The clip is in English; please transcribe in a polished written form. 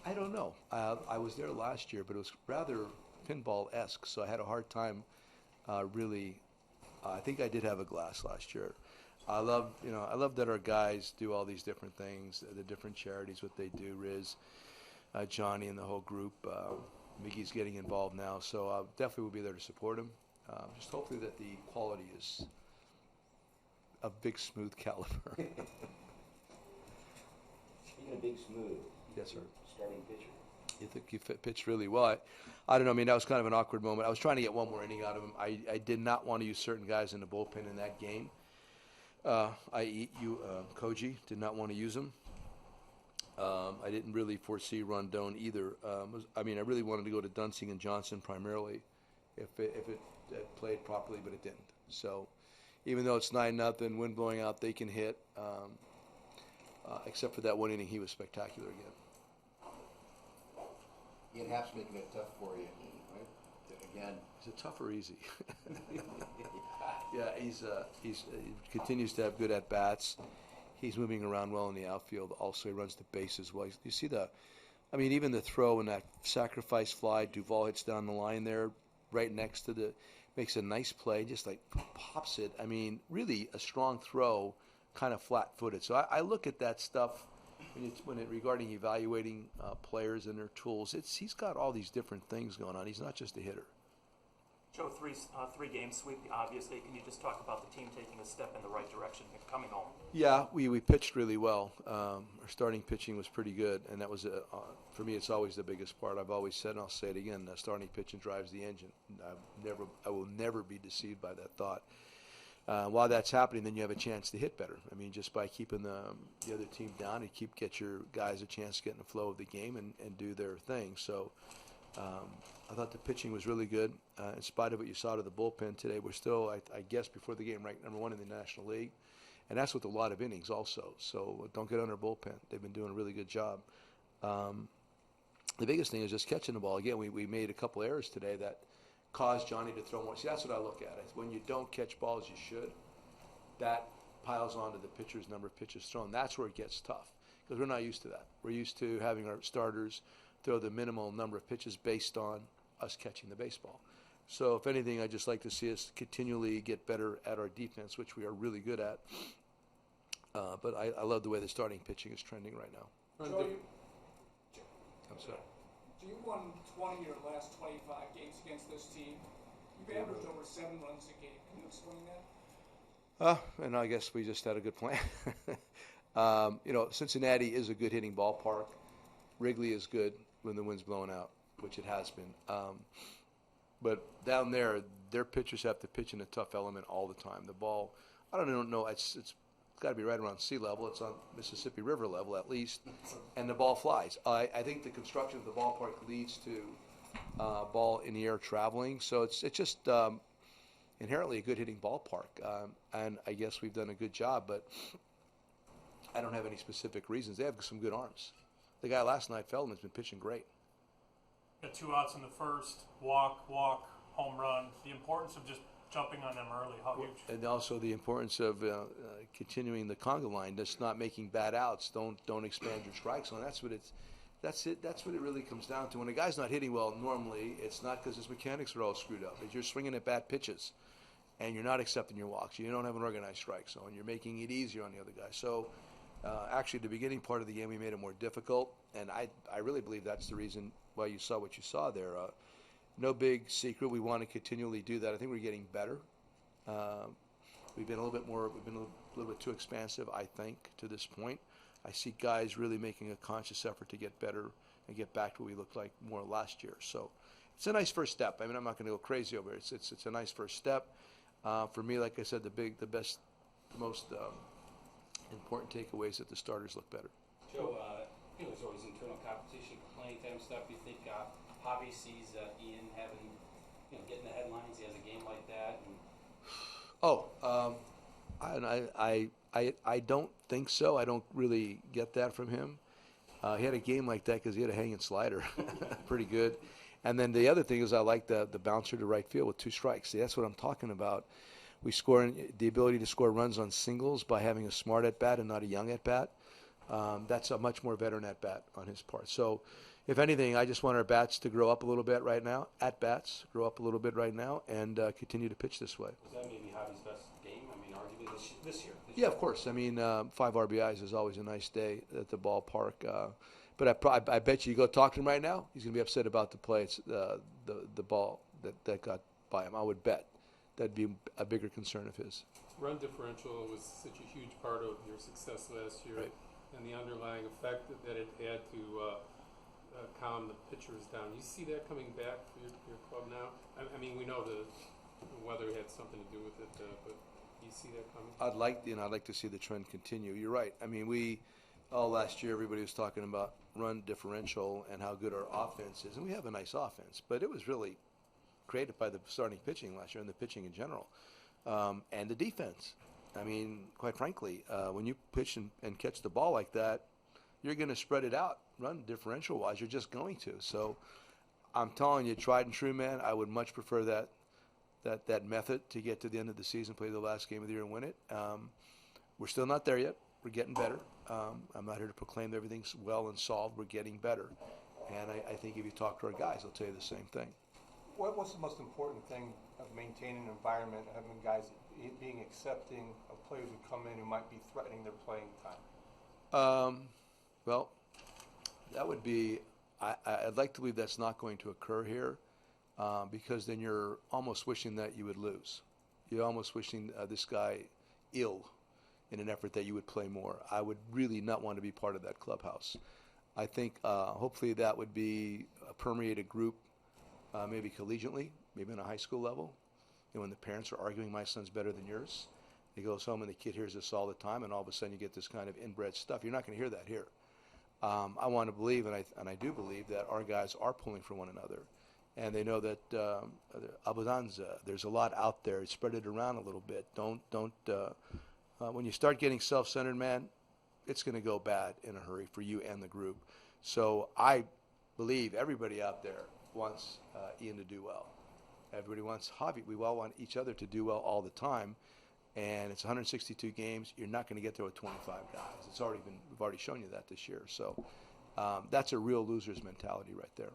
I don't know. I was there last year, but it was rather pinball-esque, so I had a hard time really. I think I did have a glass last year. I love that our guys do all these different things, the different charities, what they do. Riz, Johnny, and the whole group. Miggy's getting involved now, so I definitely will be there to support him. Just hopefully that the quality is of big, smooth caliber. Speaking of big smooth, Yes, sir. starting pitcher. You think you pitched really well. I don't know. I mean, that was kind of an awkward moment. I was trying to get one more inning out of him. I did not want to use certain guys in the bullpen in that game. Koji did not want to use him. I didn't really foresee Rondon either. I really wanted to go to Dunsing and Johnson primarily if it played properly, but it didn't. So even though it's 9-0, wind blowing out, they can hit. Except for that one inning, he was spectacular again. Ian Happ's making it tough for you, right? Again. Is it tough or easy? Yeah, he continues to have good at bats. He's moving around well in the outfield. Also, he runs the bases well. You see even the throw and that sacrifice fly, Duvall hits down the line there, right next to makes a nice play, just like pops it. I mean, really a strong throw, kind of flat-footed. So I look at that stuff regarding evaluating players and their tools. He's got all these different things going on. He's not just a hitter. Joe, three game sweep, obviously. Can you just talk about the team taking a step in the right direction and coming home? Yeah, we pitched really well. Our starting pitching was pretty good, and that was, for me, it's always the biggest part. I've always said, and I'll say it again, starting pitching drives the engine. I will never be deceived by that thought. While that's happening, then you have a chance to hit better. I mean, just by keeping the other team down, you get your guys a chance to get in the flow of the game and do their thing. So I thought the pitching was really good. In spite of what you saw to the bullpen today, we're still, I guess, before the game, ranked number 1 in the National League. And that's with a lot of innings also. So don't get on their bullpen. They've been doing a really good job. The biggest thing is just catching the ball. Again, we made a couple errors today that caused Johnny to throw more. See, that's what I look at. When you don't catch balls you should, that piles onto the pitcher's number of pitches thrown. That's where it gets tough because we're not used to that. We're used to having our starters throw the minimal number of pitches based on us catching the baseball. So if anything, I'd just like to see us continually get better at our defense, which we are really good at. But I love the way the starting pitching is trending right now. Joe, I'm sorry. You won 20 of your last 25 games against this team. You've averaged over 7 runs a game. Can you explain that? And I guess we just had a good plan. Cincinnati is a good hitting ballpark. Wrigley is good when the wind's blowing out, which it has been. But down there, their pitchers have to pitch in a tough element all the time. The ball, I don't know, it's got to be right around sea level. It's on Mississippi River level at least, and the ball flies. I think the construction of the ballpark leads to ball in the air traveling. So it's just inherently a good hitting ballpark, and I guess we've done a good job. But I don't have any specific reasons. They have some good arms. The guy last night, Feldman's been pitching great. Got 2 outs in the first, walk, home run. The importance of just jumping on them early, how huge? And also the importance of continuing the conga line, just not making bad outs. Don't expand your strike zone. That's what it really comes down to. When a guy's not hitting well, normally it's not because his mechanics are all screwed up. It's you're swinging at bad pitches, and you're not accepting your walks. You don't have an organized strike zone. You're making it easier on the other guy. So actually, the beginning part of the game, we made it more difficult, and I really believe that's the reason why you saw what you saw there. No big secret. We want to continually do that. I think we're getting better. We've been a little bit too expansive, I think, to this point. I see guys really making a conscious effort to get better and get back to what we looked like more last year. So it's a nice first step. I mean, I'm not going to go crazy over it. It's a nice first step. For me, like I said, the most important takeaway is that the starters look better. Joe, there's always internal competition, playing time stuff. You think Javi sees Ian getting the headlines? He has a game like that. I don't think so. I don't really get that from him. He had a game like that because he had a hanging slider, pretty good. And then the other thing is I like the bouncer to right field with 2 strikes. See, that's what I'm talking about. We score the ability to score runs on singles by having a smart at bat and not a young at bat. That's a much more veteran at bat on his part. So, if anything, I just want our bats to grow up a little bit right now. At bats grow up a little bit right now and continue to pitch this way. Was that maybe Javi's best game? I mean, arguably this year. Yeah, of course. I mean, 5 RBIs is always a nice day at the ballpark. But I bet you go talk to him right now, he's going to be upset about the play. It's the ball that got by him. I would bet that'd be a bigger concern of his. Run differential was such a huge part of your success last year, Right. and the underlying effect that it had to calm the pitchers down. You see that coming back for your club now? I mean, we know the weather had something to do with it, but you see that coming? I'd like to see the trend continue. You're right. I mean, last year everybody was talking about run differential and how good our offense is, and we have a nice offense, but it was really created by the starting pitching last year and the pitching in general, and the defense. I mean, quite frankly, when you pitch and catch the ball like that, you're going to spread it out, run differential-wise. You're just going to. So I'm telling you, tried and true, man, I would much prefer that method to get to the end of the season, play the last game of the year and win it. We're still not there yet. We're getting better. I'm not here to proclaim that everything's well and solved. We're getting better. And I think if you talk to our guys, they'll tell you the same thing. What's the most important thing of maintaining an environment, having guys being accepting of players who come in who might be threatening their playing time? Well, that would be, I'd like to believe that's not going to occur here because then you're almost wishing that you would lose. You're almost wishing this guy ill in an effort that you would play more. I would really not want to be part of that clubhouse. I think hopefully that would be permeate a group maybe collegiately, maybe on a high school level. And when the parents are arguing, my son's better than yours, he goes home and the kid hears this all the time, and all of a sudden you get this kind of inbred stuff. You're not going to hear that here. I want to believe, and I do believe, that our guys are pulling for one another. And they know that Abudanza, there's a lot out there. Spread it around a little bit. When you start getting self-centered, man, it's going to go bad in a hurry for you and the group. So I believe everybody out there wants Ian to do well. Everybody wants Javi. We all want each other to do well all the time. And it's 162 games. You're not going to get there with 25 guys. We've already shown you that this year. So that's a real loser's mentality right there.